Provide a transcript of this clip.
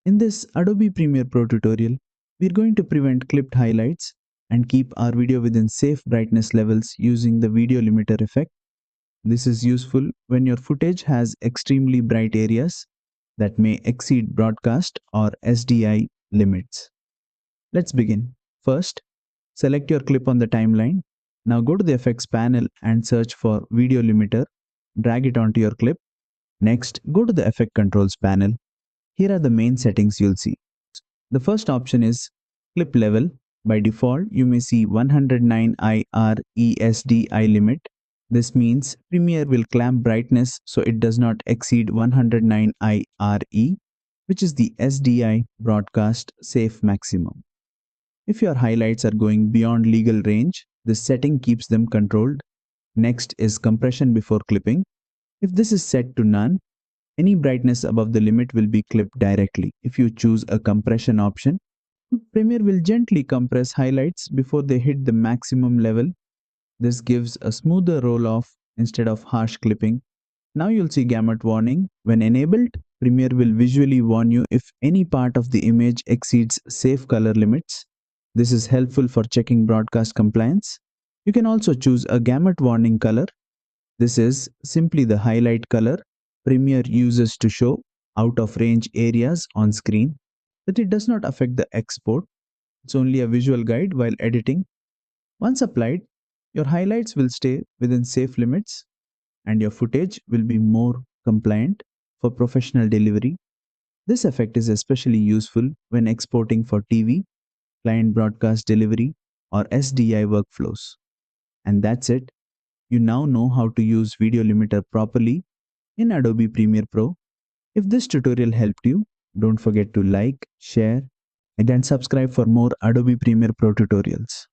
In this Adobe Premiere Pro tutorial, we're going to prevent clipped highlights and keep our video within safe brightness levels using the video limiter effect. This is useful when your footage has extremely bright areas that may exceed broadcast or SDI limits. Let's begin. First, select your clip on the timeline. Now go to the effects panel and search for video limiter. Drag it onto your clip. Next, go to the effect controls panel. Here are the main settings you'll see. The first option is clip level. By default, you may see 109 IR ESDI limit. This means Premiere will clamp brightness so it does not exceed 109 IRE, which is the SDI broadcast safe maximum. If your highlights are going beyond legal range, this setting keeps them controlled. Next is compression before clipping. If this is set to none, any brightness above the limit will be clipped directly. If you choose a compression option, Premiere will gently compress highlights before they hit the maximum level. This gives a smoother roll-off instead of harsh clipping. Now you'll see Gamut Warning. When enabled, Premiere will visually warn you if any part of the image exceeds safe color limits. This is helpful for checking broadcast compliance. You can also choose a Gamut Warning color. This is simply the highlight color Premiere uses to show out-of-range areas on screen, but it does not affect the export. It's only a visual guide while editing. Once applied, your highlights will stay within safe limits and your footage will be more compliant for professional delivery. This effect is especially useful when exporting for TV, client broadcast delivery, or SDI workflows. And that's it. You now know how to use video limiter properly in Adobe Premiere Pro. If this tutorial helped you, don't forget to like, share, and then subscribe for more Adobe Premiere Pro tutorials.